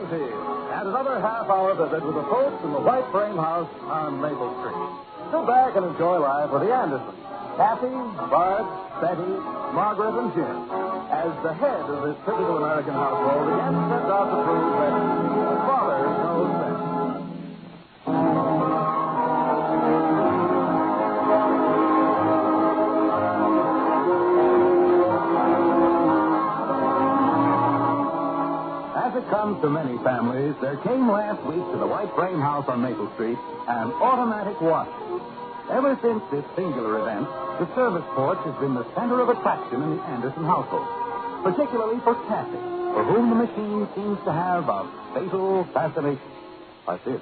Daisy, and another half-hour visit with the folks in the White Frame House on Maple Street. Sit back and enjoy life with the Andersons. Kathy, Bart, Betty, Margaret, and Jim, as the head of this typical American household again sets out to prove that father knows best. As it comes to many families, there came last week to the White Frame House on Maple Street an automatic washer. Ever since this singular event, the service porch has been the center of attraction in the Anderson household, particularly for Kathy, for whom the machine seems to have a fatal fascination. Like this.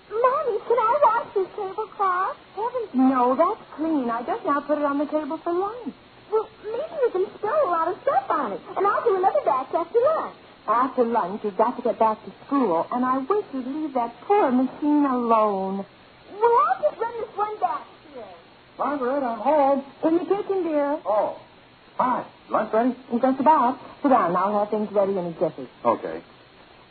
Mommy, can I wash this tablecloth? Heavens, no, that's clean. I just now put it on the table for lunch. Well, maybe you can spill a lot of stuff on it, and I'll do another batch after lunch. After lunch, you've got to get back to school, and I wish you'd leave that poor machine alone. Well, I'll just run this one batch here. Margaret, I'm home. In the kitchen, dear. Oh, hi. Lunch ready? Just about. Sit down. I'll have things ready in a jiffy. Okay.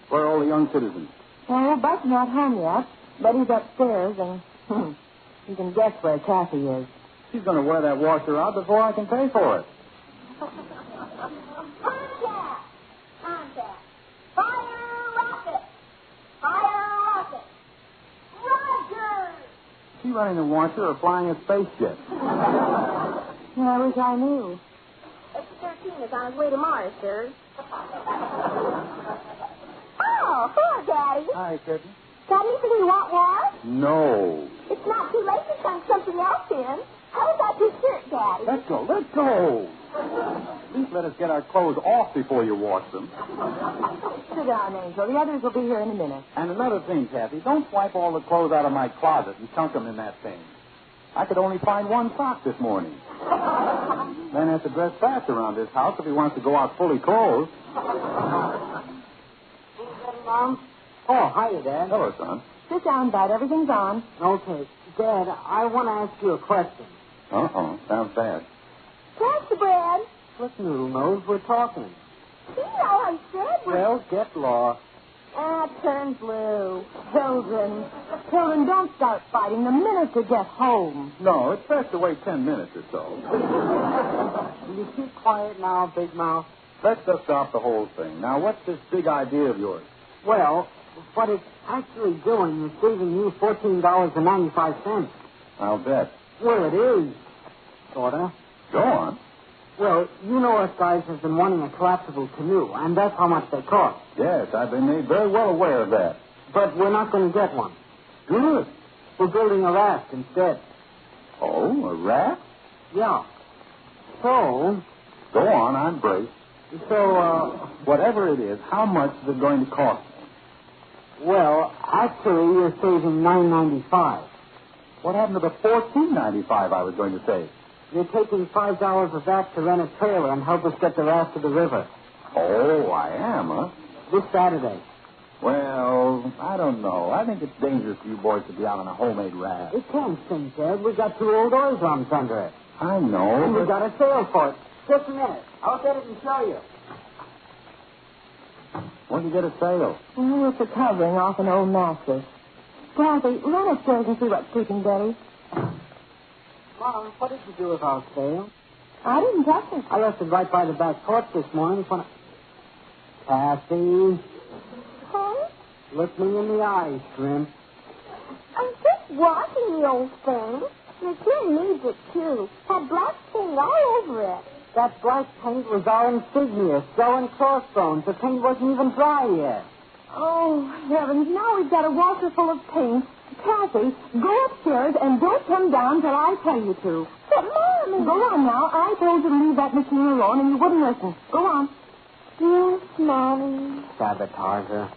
Where are all the young citizens? Oh, Bud's not home yet. Betty's upstairs, and you can guess where Kathy is. She's going to wear that washer out before I can pay for it. Contact. Fire rocket. Fire rocket. Roger. Is she running a washer or flying a space jet? Well, I wish I knew. X-13 is on his way to Mars, sir. Oh, hello, Daddy. Hi, kitten. Got anything you want washed? No. It's not too late to chunk something else in. How about your shirt, Daddy? Let go. Please let us get our clothes off before you wash them. Sit down, Angel. The others will be here in a minute. And another thing, Kathy, don't swipe all the clothes out of my closet and chunk them in that thing. I could only find one sock this morning. Man has to dress fast around this house if he wants to go out fully clothed. Mom? Oh, hiya, Dad. Hello, son. Sit down, Bud. Everything's on. Okay. Dad, I want to ask you a question. Uh-oh. Sounds bad. Pass the bread. Look, Noodle Nose, we're talking. You know I said Well, get lost. turn blue. Children, don't start fighting the minute you get home. No, it's best to wait 10 minutes or so. Will you keep quiet now, Big Mouth? Let's just stop the whole thing. Now, what's this big idea of yours? Well, what it's actually doing is saving you $14.95. I'll bet. Well, it is. Sorta. Go on. Well, you know us guys have been wanting a collapsible canoe, and that's how much they cost. Yes, I've been made very well aware of that. But we're not going to get one. Good. We're building a raft instead. Oh, a raft? Yeah. So, Go on, I'm braced. Whatever it is, how much is it going to cost me? well, actually, you're saving $9.95. What happened to the $14.95 I was going to say? You're taking $5 of that to rent a trailer and help us get the raft to the river. Oh, I am, huh? This Saturday. Well, I don't know. I think it's dangerous for you boys to be out on a homemade raft. It can't sink, Dad. We got 2 old oil drums under it. I know, And we but... got a sail for it. Just a minute. I'll get it and show you. Where'd you get a sail? Oh, it's a covering off an old mattress. Kathy, run upstairs and see what's keeping Betty. Mom, what did you do with our sail? I didn't touch it. I left it right by the back porch this morning. Kathy, Huh? look me in the eyes, Shrimp. I'm just washing the old thing. The kid needs it, too. Had black paint all over it. That black paint was our insignia, skull and crossbones. The paint wasn't even dry yet. Oh, heavens, now we've got a washer full of paint. Kathy, go upstairs and don't come down till I tell you to. But, Mommy... Go on now. I told you to leave that machine alone and you wouldn't listen. Go on. Yes, Mommy. Sabotager.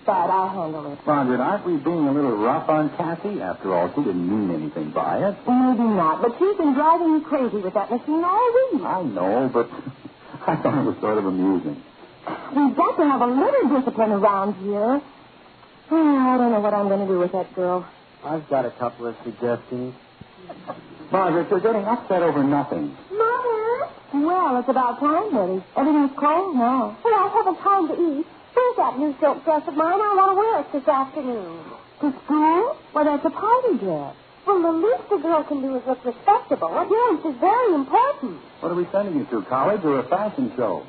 Bad, I'll handle it. Margaret, aren't we being a little rough on Kathy? After all, she didn't mean anything by it. Maybe not, but she's been driving me crazy with that machine all week. I know, but I thought it was sort of amusing. We've got to have a little discipline around here. Oh, I don't know what I'm going to do with that girl. I've got a couple of suggestions. Margaret, you're getting upset over nothing. Mother? Well, it's about time, Betty. Everything's cold now. Well, I haven't time to eat. Where's that new silk dress of mine? I want to wear it this afternoon. To school? Well, that's a party dress. Well, the least a girl can do is look respectable. Appearance is very important. What are we sending you to, college or a fashion show?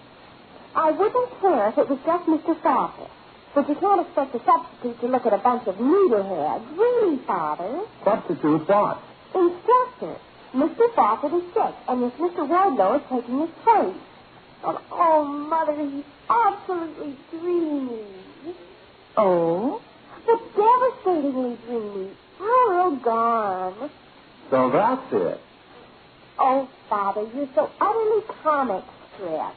I wouldn't care if it was just Mr. Fawcett. But you can't expect a substitute to look at a bunch of needleheads. Really, Father? Substitute what? Instructor. Mr. Fawcett is sick, and this Mr. Wardlow is taking his place. Oh, Mother, he's absolutely dreamy. Oh? But devastatingly dreamy. Oh, gone. So that's it. Oh, Father, you're so utterly comic strip.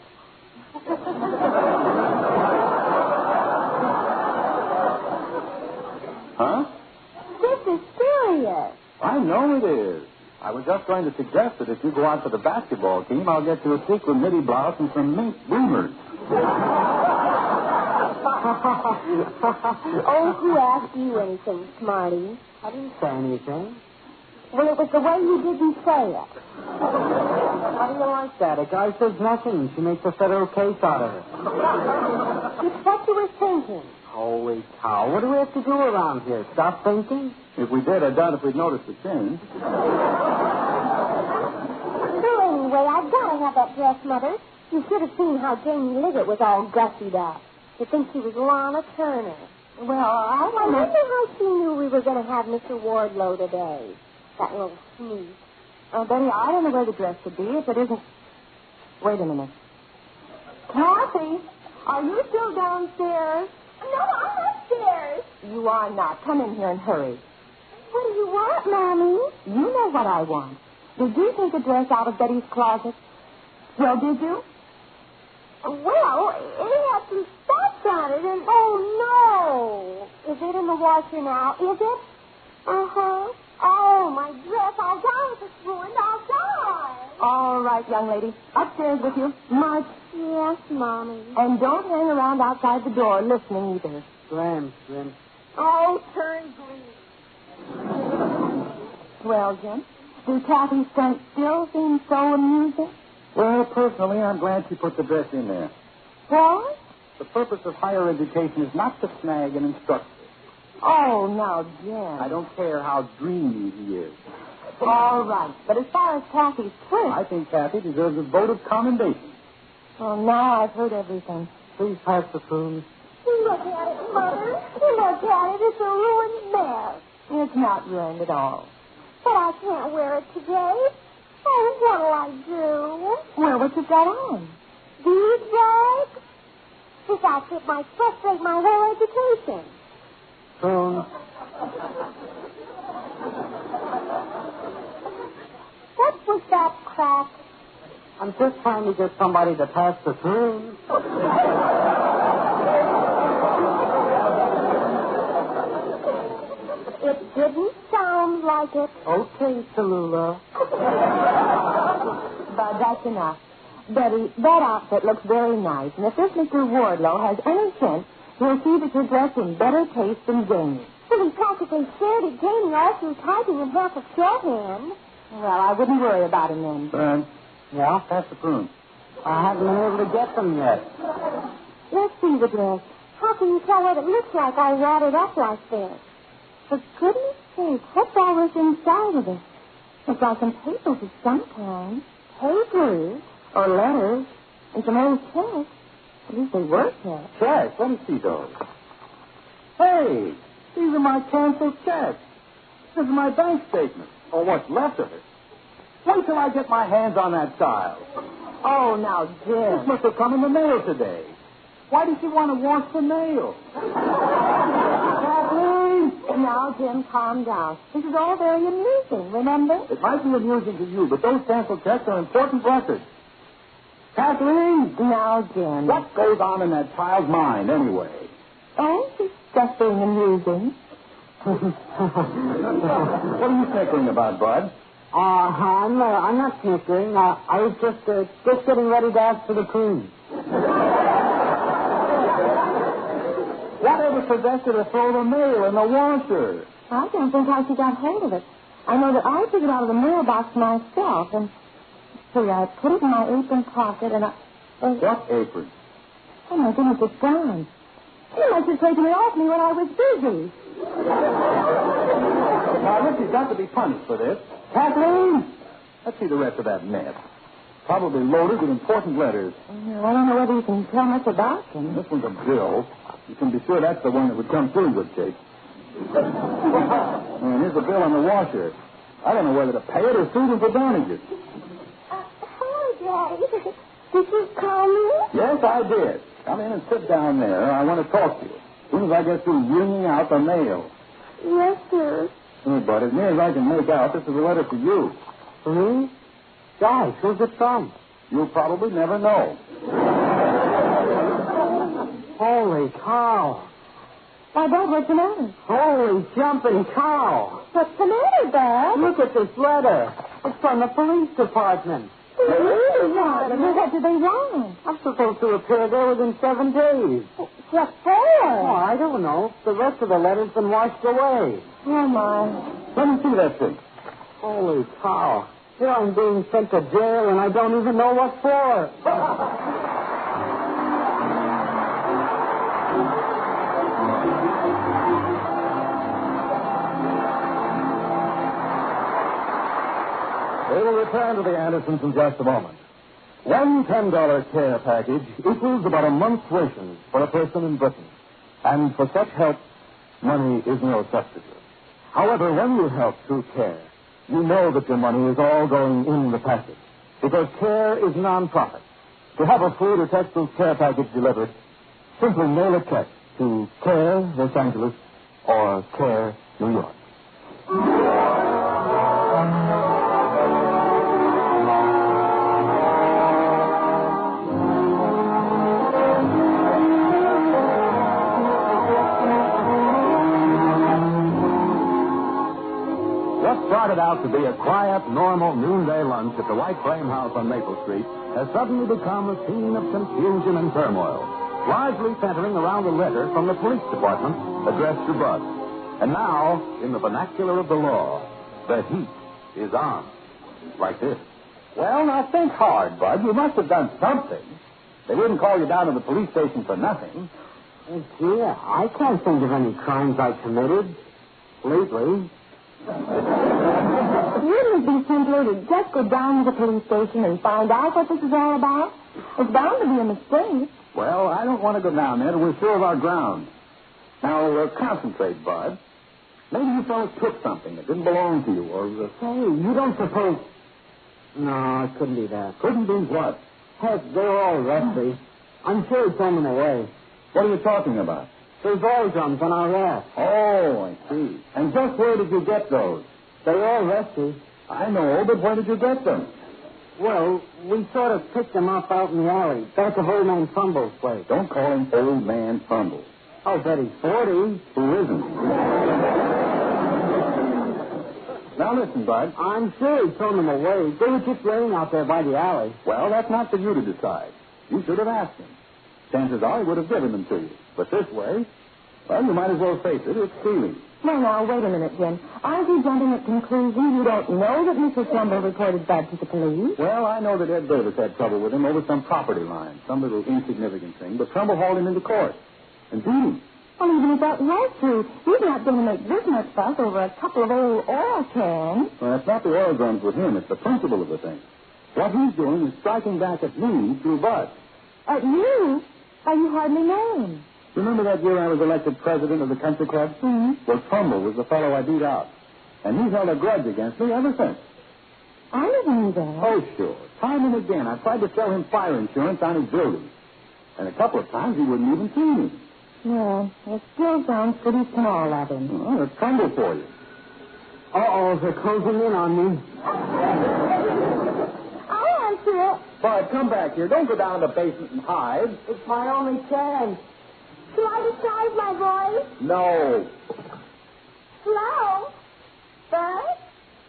Huh? This is serious. I know it is. I was just going to suggest that if you go out for the basketball team, I'll get you a sequin midi blouse and some mink bloomers. Oh, who asked you anything, Smarty? I didn't say anything. Well, it was the way you didn't say it. How do you like that? A guy says nothing. She makes a federal case out of it. It's what you were thinking. Holy cow. What do we have to do around here? Stop thinking? If we did, I doubt if we'd notice the change. So anyway, I've got to have that dress, Mother. You should have seen how Jamie Liggett was all gussied up. You think she was Lana Turner. Well, I wonder how she knew we were going to have Mr. Wardlow today. That little sneak. Oh, Betty, I don't know where the dress should be if it isn't. Wait a minute. Kathy, are you still downstairs? No, I'm upstairs. You are not. Come in here and hurry. What do you want, Mommy? You know what I want. Did you take a dress out of Betty's closet? Well, did you? Well, it had some spots on it, and... Oh, no. Is it in the washer now? Is it? Uh-huh. Oh, my dress. I'll die if it's ruined. I'll die. All right, young lady. Upstairs with you. March. Yes, Mommy. And don't hang around outside the door listening either. Grim. Oh, turn green. Well, Jim, do Kathy's stunts still seem so amusing? Well, personally, I'm glad she put the dress in there. What? The purpose of higher education is not to snag an instructor. Oh, now, Jim. I don't care how dreamy he is. All right. But as far as Kathy's twist... I think Kathy deserves a vote of commendation. Well, now I've heard everything. Please pass the food. Look at it, Mother. Look at it. It's a ruined mess. It's not ruined at all. But I can't wear it today. Oh, what'll I do? Well, what you got on? These rags? This outfit might frustrate my whole education. Spoon. What was that crack? I'm just trying to get somebody to pass the spoon. It didn't sound like it. Okay, Tallulah. But that's enough. Betty, that outfit looks very nice. And if this Mr. Wardlow has any sense, he'll see that you're dressed in better taste than Jamie. Well, he practically stared at Jamie all through typing in half of shorthand. Well, I wouldn't worry about him then. Burns, Yeah? pass the prune. I haven't been able to get them yet. Let's see the dress. How can you tell what it looks like all wadded up like this? For goodness sake, what's all this inside of it? It's like some papers of some kind. Papers? Or letters. And some old checks. At least they were checks. Checks. Let me see those. Hey, these are my canceled checks. This is my bank statement. Or what's left of it. Wait till I get my hands on that child. Oh, now, This Jim. must have come in the mail today. Why did you want to wash the mail? Kathleen! Now, Jim, calm down. This is all very amusing, remember? It might be amusing to you, but those canceled checks are important records. Kathleen! Now, Jim. What goes on in that child's mind, anyway? Oh, it's just being amusing. What are you snickering about, Bud? I'm not snickering. I was just getting ready to ask for the cream. Whatever possessed you to throw the mail in the washer? I don't think how she got hold of it. I know that I took it out of the mailbox myself, and see, I put it in my apron pocket, and What apron? oh my goodness, it's gone. You must have taken it off me when I was busy. Now, Richie's got to be punished for this. Kathleen! Let's see the rest of that net. Probably loaded with important letters. Well, I don't know whether you can tell much about them. This one's a bill. You can be sure that's the one that would come through good shape. And here's the bill on the washer. I don't know whether to pay it or sue them for damages. Hello, Daddy. Did you call me? Yes, I did. Come in and sit down there. I want to talk to you. As soon as I get through wringing out the mail. Yes, sir. Oh, but as near as I can make out, this is a letter for you. For me? Gosh, who's it from? You'll probably never know. Holy cow. Why, Dad, what's the matter? Holy jumping cow. What's the matter, Dad? Look at this letter. It's from the police department. What did they want? I'm supposed to appear there within 7 days. What for? Oh, I don't know. The rest of the letter's been washed away. Oh, my. Let me see that thing. Holy cow. Here I'm being sent to jail, and I don't even know what for. We will return to the Andersons in just a moment. One $10 care package equals about a month's ration for a person in Britain. And for such help, money is no substitute. However, when you help through care, you know that your money is all going in the package. Because care is non-profit. To have a food or textiles care package delivered, simply mail a check to Care, Los Angeles, or Care, New York. Started out to be a quiet, normal noonday lunch at the White Frame House on Maple Street has suddenly become a scene of confusion and turmoil, largely centering around a letter from the police department addressed to Bud. And now, in the vernacular of the law, the heat is on. Like this. Well, now think hard, Bud. You must have done something. They wouldn't call you down to the police station for nothing. Oh, dear. I can't think of any crimes I committed lately. Wouldn't it be simpler to just go down to the police station and find out what this is all about? It's bound to be a mistake. Well, I don't want to go down there till we're sure of our ground. Now, concentrate, Bud. Maybe you fellas took something that didn't belong to you, or... Say, you don't suppose... No, it couldn't be that. Couldn't be what? Heck, they were all rusty. I'm sure he threw them away. What are you talking about? There's oil drums on our raft. Oh, I see. And just where did you get those? They're all rusty. I know, but where did you get them? Well, we sort of picked them up out in the alley, back of Old Man Fumble's place. Don't call him Old Man Fumble. I'll bet he's 40. Who isn't? Now listen, Bud. I'm sure he thrown them away. They were just laying out there by the alley. Well, that's not for you to decide. You should have asked him. Chances are he would have given them to you. But this way, well, you might as well face it. It's stealing. Now, wait a minute, Jim. Aren't you jumping at conclusion you don't know that Mr. Trumbull reported Bud to the police? Well, I know that Ed Davis had trouble with him over some property line, some little insignificant thing, but Trumbull hauled him into court and beat him. Well, even if that was true, he's not going to make this much fuss over a couple of old oil cans. Well, it's not the oil drums with him. It's the principle of the thing. What he's doing is striking back at me through Bud. At you? Why, you hardly know him. Remember that year I was elected president of the country club? Mm-hmm. Well, Trumbull was the fellow I beat out. And he's held a grudge against me ever since. I never knew that. Oh, sure. Time and again, I tried to sell him fire insurance on his building. And a couple of times he wouldn't even see me. Yeah, it still sounds pretty small of him. Oh, it's Trumbull for you. Uh-oh, they're closing in on me. I'll answer it. Bud, come back here. Don't go down to the basement and hide. It's my only chance. Shall I disguise my voice? No. Hello? Bud?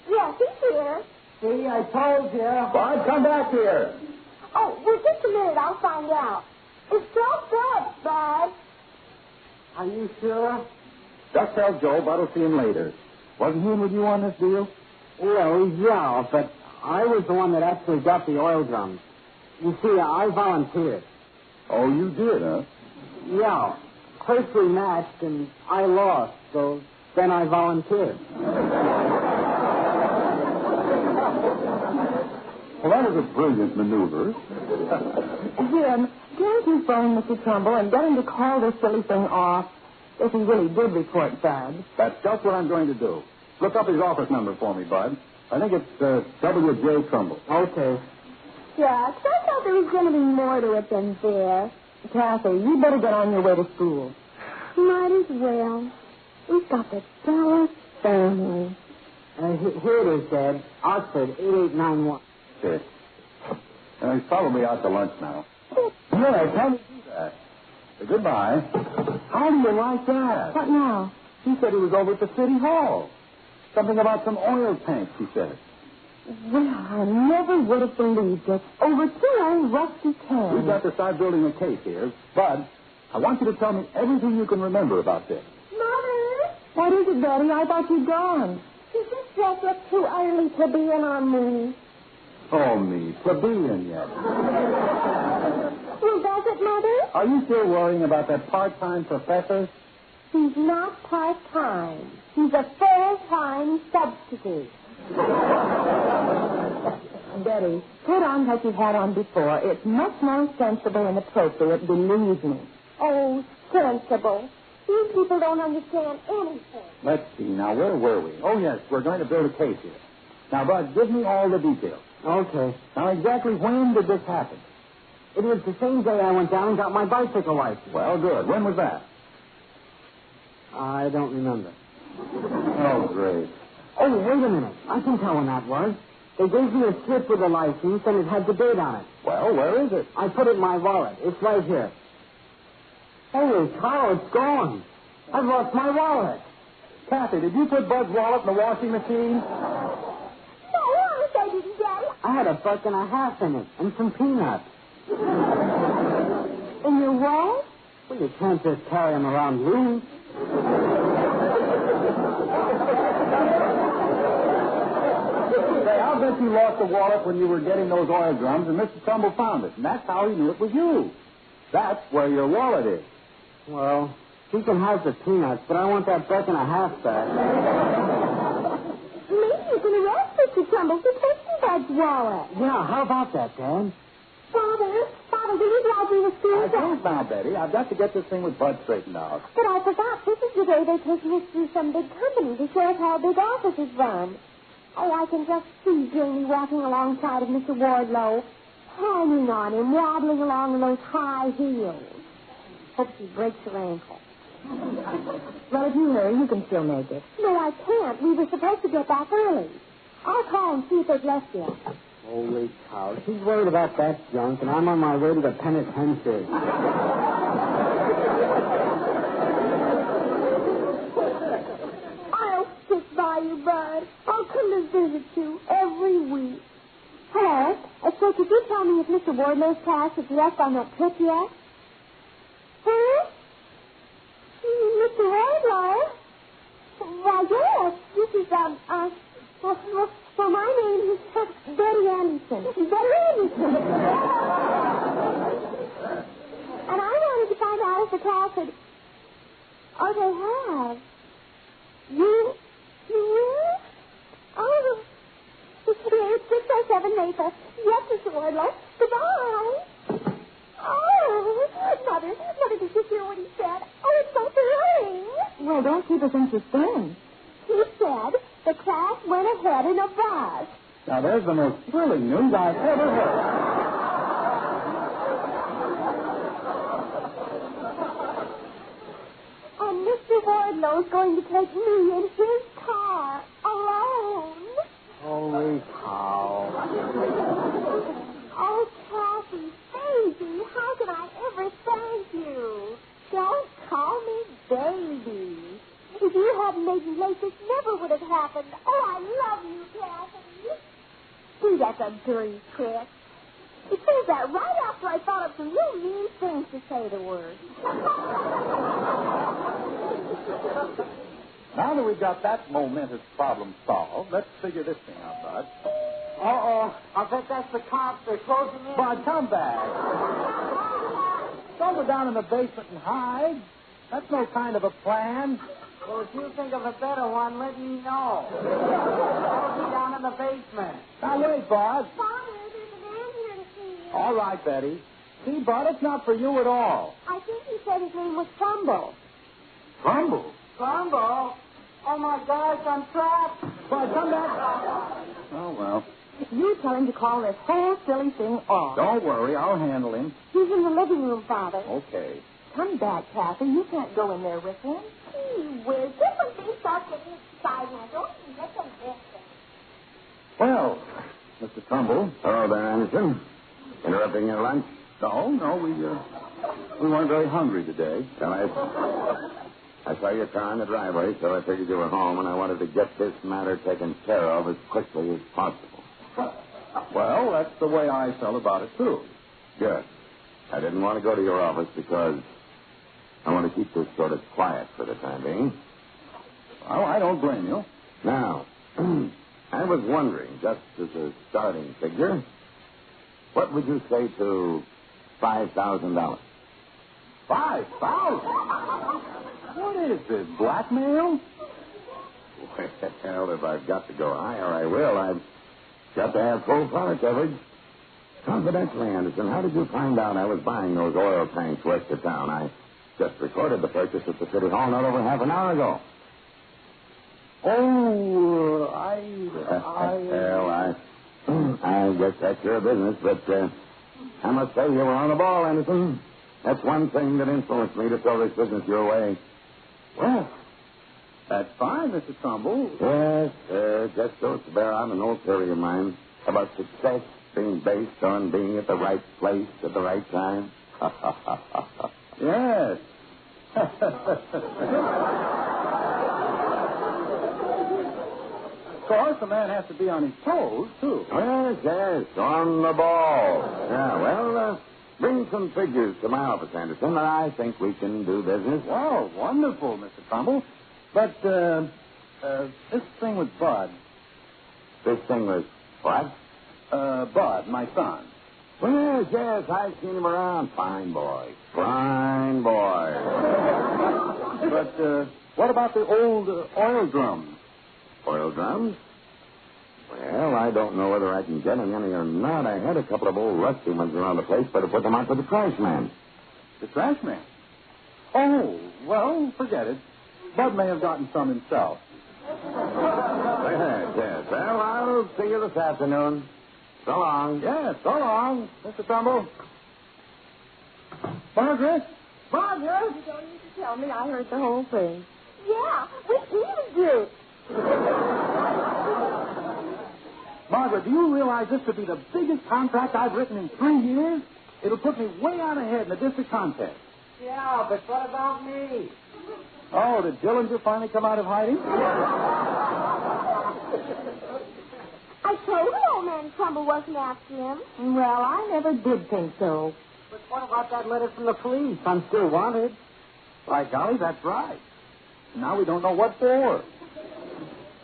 Yes, he's here. See, I told you. Bud, come back here. Oh, well, just a minute. I'll find out. It's Joe Phillips, Bud. Are you sure? Just tell Joe Bud will see him later. Wasn't he in with you on this deal? Well, yeah, but I was the one that actually got the oil drums. You see, I volunteered. Oh, you did, huh? Yeah. First we matched, and I lost, so then I volunteered. Well, that is a brilliant maneuver. Jim, can't you phone Mr. Trumbull and get him to call this silly thing off if he really did report Bud? That's just what I'm going to do. Look up his office number for me, Bud. I think it's W.J. Trumbull. Okay. Shucks, I thought there was going to be more to it than this. Kathy, you better get on your way to school. Might as well. We've got the Dallas family. Here it is, Dad. Oxford, 8891. Okay. He's probably out to lunch now. Yeah, tell me that. Goodbye. How do you like that? What now? He said he was over at the city hall. Something about some oil tanks, he said. Well, I never would have believed it. Over 2 old rusty cans. We've got to start building a case here. Bud, I want you to tell me everything you can remember about this. Mother, What is it, Betty? I thought you'd gone. does this dress look too early to be in on me? Oh, me, plebeian yet. Well, does it, Mother? Are you still worrying about that part-time professor? He's not part-time. He's a full-time substitute. Betty, put on what you had on before. It's much more sensible and appropriate, believe me. Oh, sensible. You people don't understand anything. Let's see. Now, where were we? Oh, yes, we're going to build a case here. Now, Bud, give me all the details. Okay. Now, exactly when did this happen? It was the same day I went down and got my bicycle license. Well, good. When was that? I don't remember. Oh, great. Oh, wait a minute. I can tell when that was. They gave me a slip with a license, and it had the date on it. Well, where is it? I put it in my wallet. It's right here. Holy cow, it's gone. I've lost my wallet. Kathy, did you put Bud's wallet in the washing machine? No, honest, I didn't, Daddy. I had $1.50 in it, and some peanuts. In your wallet? Well, you can't just carry them around loose. Say, I'll bet you lost the wallet when you were getting those oil drums, and Mr. Trumbull found it, and that's how he knew it was you. That's where your wallet is. Well, he can have the peanuts, but I want that $1.50 back. Maybe you can arrest Mr. Trumbull for taking Bud's wallet. Yeah, how about that, Dan? Father, will you drive me to school? I can't now, Betty. I've got to get this thing with Bud straightened out. But I forgot. This is the day they're taking us through some big company to show us how a big office is run. Oh, I can just see Jamie walking alongside of Mr. Wardlow, hanging on him, wobbling along in those high heels. Hope she breaks her ankle. Well, if you hurry, you can still make it. No, I can't. We were supposed to get back early. I'll call and see if they've left yet. Holy cow. She's worried about that junk, and I'm on my way to the penitentiary. I'll stick by you, Bud. I'll come to visit you every week. Hello. So could you tell me if Mr. Wardlow's class has left on that trip yet? Huh? Mr. Wardlow? Why, yes. This is, well, my name is Betty Anderson. Betty Anderson. And I wanted to find out if the class had... Oh, they have. You will? Oh, it's 607 Maple. Yes, Mr. Wardlow. Goodbye. Oh, Mother, did you hear what he said? Oh, it's so thrilling. Well, don't keep us in suspense. He said the class went ahead in a bus. Now, there's the most thrilling news I've ever heard. And Mr. Wardlow's going to take me in his car alone. Holy cow. Oh, Kathy, baby, how can I ever thank you? Don't call me baby. If you hadn't made me late, this never would have happened. Oh, I love you, Kathy. See, that's a dirty trick. He says that right after I thought of some real mean things to say to her. Now that we've got that momentous problem solved, let's figure this thing out, Bud. Uh-oh. I bet that's the cops. They're closing in. Bud, come back. Don't go down in the basement and hide. That's no kind of a plan. Well, if you think of a better one, let me know. I'll be down in the basement. Now, wait, Bud. Father, there's a man here to see you. All right, Betty. See, Bud, it's not for you at all. I think he said his name was Trumbull. Trumbull? Trumbull? Oh, my gosh, I'm trapped. Bud, come back. Oh, well. You tell him to call this whole silly thing off. Don't worry. I'll handle him. He's in the living room, Father. Okay. Come back, Kathy. You can't go in there with him. Gee whiz, this when things start getting exciting. I don't even get them this. Well, Mr. Trumbull. Hello there, Anderson. Interrupting your lunch? No, we weren't very hungry today. Well, I saw your car in the driveway, so I figured you were home, and I wanted to get this matter taken care of as quickly as possible. Well, that's the way I felt about it, too. Good. I didn't want to go to your office because I want to keep this sort of quiet for the time being. Well, I don't blame you. Now, I was wondering, just as a starting figure, what would you say to $5,000? 5,000? What is this, blackmail? Well, if I've got to go higher, I will. I've got to have full product coverage. Confidentially, Anderson, how did you find out I was buying those oil tanks west of town? I just recorded the purchase at the City Hall not over half an hour ago. Oh, I guess that's your business, but I must say you were on the ball, Anderson. That's one thing that influenced me to throw this business your way. Well, that's fine, Mr. Trumbull. Yes, just goes to bear on an old theory of mine about success being based on being at the right place at the right time. Yes. Of course, the man has to be on his toes, too. Yes, on the ball. Yeah, well, bring some figures to my office, Anderson, and I think we can do business. Well, wonderful, Mr. Trumbull. But, this thing with Bud. This thing was what? Bud, my son. Well, yes, I've seen him around. Fine boy. Fine boy. But, what about the old oil drums? Oil drums? Well, I don't know whether I can get any or not. I had a couple of old rusty ones around the place, but I put them out to the trash man. The trash man? Oh, well, forget it. Bud may have gotten some himself. Yes. Well, I'll see you this afternoon. So long. Yes, so long, Mr. Trumbull. Margaret? Margaret, you don't need to tell me. I heard the whole thing. Yeah, we eased it. Margaret, do you realize this could be the biggest contract I've written in 3 years? It'll put me way out ahead in the district contest. Yeah, but what about me? Oh, did Dillinger finally come out of hiding? I told you old man Trumbull wasn't after him. Well, I never did think so. But what about that letter from the police? I'm still wanted. By golly, that's right. Now we don't know what for.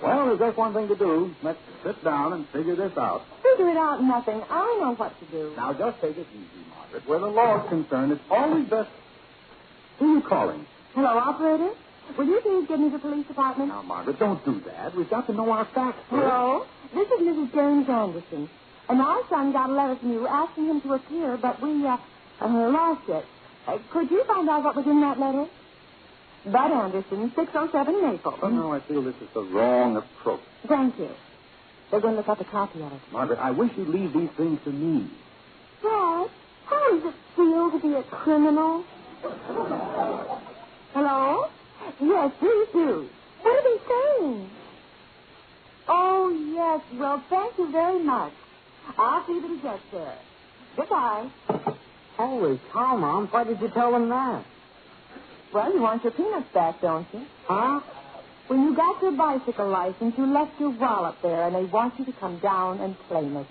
Well, there's just one thing to do. Let's sit down and figure this out. Figure it out, nothing. I know what to do. Now, just take it easy, Margaret. Where the law's concerned, it's always best... Who are you calling? Hello, operator? Will you please give me the police department? Now, Margaret, don't do that. We've got to know our facts first. Hello? This is Mrs. James Anderson. And our son got a letter from you asking him to appear, but we lost it. Could you find out what was in that letter? Bud Anderson, 607 Maple. Oh, no, I feel this is the wrong approach. Thank you. They're going to look up a copy of it. Margaret, I wish you'd leave these things to me. Dad, how does it feel to be a criminal? Hello? Yes, please do. What are they saying? Oh, yes. Well, thank you very much. I'll see that he gets there. Goodbye. Holy cow, Mom. Why did you tell them that? Well, you want your peanuts back, don't you? Huh? When you got your bicycle license, you left your wallet there, and they want you to come down and claim it.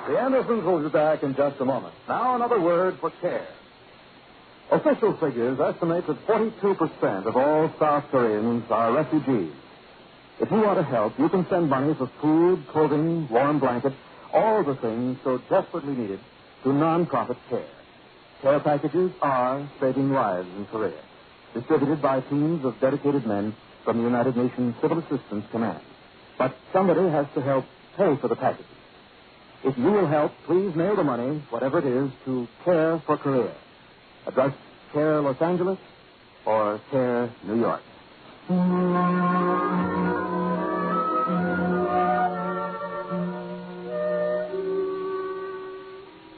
The Andersons will be back in just a moment. Now, another word for care. Official figures estimate that 42% of all South Koreans are refugees. If you want to help, you can send money for food, clothing, warm blankets, all the things so desperately needed to non-profit care. Care packages are saving lives in Korea, distributed by teams of dedicated men from the United Nations Civil Assistance Command. But somebody has to help pay for the packages. If you will help, please mail the money, whatever it is, to Care for Korea. Address Care Los Angeles or Care New York.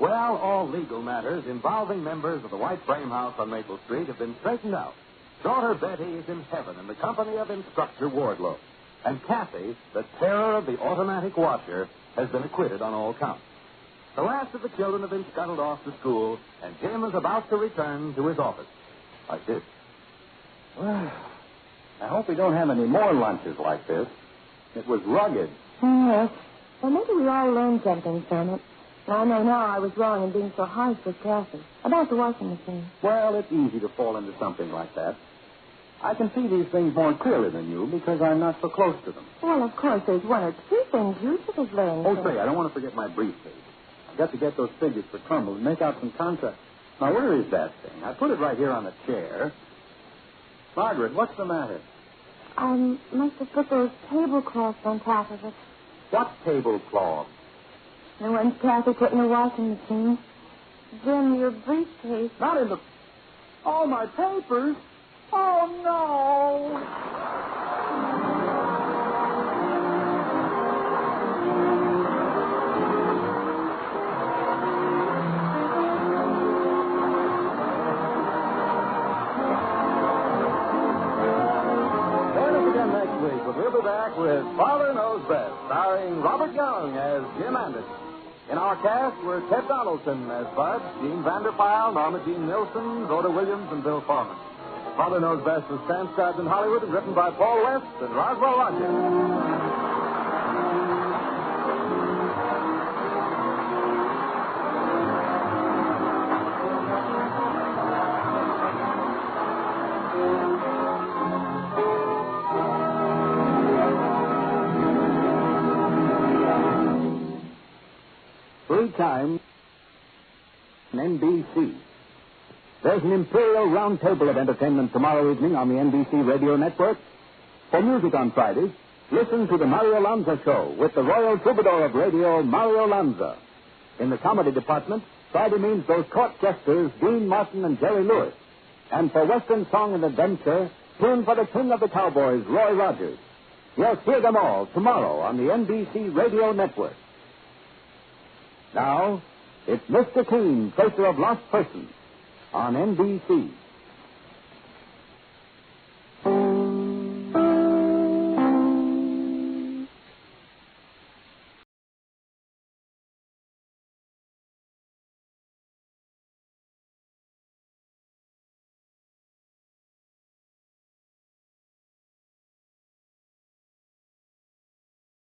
Well, all legal matters involving members of the White Frame House on Maple Street have been straightened out. Daughter Betty is in heaven in the company of Instructor Wardlow. And Kathy, the terror of the automatic washer, has been acquitted on all counts. The last of the children have been scuttled off to school, and Jim is about to return to his office. Like this. Well, I hope we don't have any more lunches like this. It was rugged. Yes. Well, maybe we all learned something from it. I know now I was wrong in being so harsh with Kathy about the washing machine. Well, it's easy to fall into something like that. I can see these things more clearly than you because I'm not so close to them. Well, of course, there's one or two things you should have learned. Oh, say, I don't want to forget my briefcase. I've got to get those figures for Trumbull and make out some contracts. Now, where is that thing? I put it right here on the chair. Margaret, what's the matter? I must have put those tablecloths on top of it. What tablecloth? The ones Kathy put in the washing machine. Jim, your briefcase. Not in the... Oh, my papers. Oh, no. Join us again next week when we'll be back with Father Knows Best, starring Robert Young as Jim Anderson. In our cast were Ted Donaldson as Bud, Gene Vanderpyle, Norma Jean Nilsson, Rhoda Williams, and Bill Foreman. Father Knows Best was transcribed in Hollywood and written by Paul West and Roswell Rogers. Time NBC. There's an Imperial Roundtable of entertainment tomorrow evening on the NBC Radio Network. For music on Fridays, listen to the Mario Lanza Show with the Royal Troubadour of Radio, Mario Lanza. In the comedy department, Friday means those court jesters, Dean Martin and Jerry Lewis. And for Western song and adventure, tune for the king of the cowboys, Roy Rogers. Yes, hear them all tomorrow on the NBC Radio Network. Now, it's Mr. Keene, Tracer of Lost Persons, on NBC.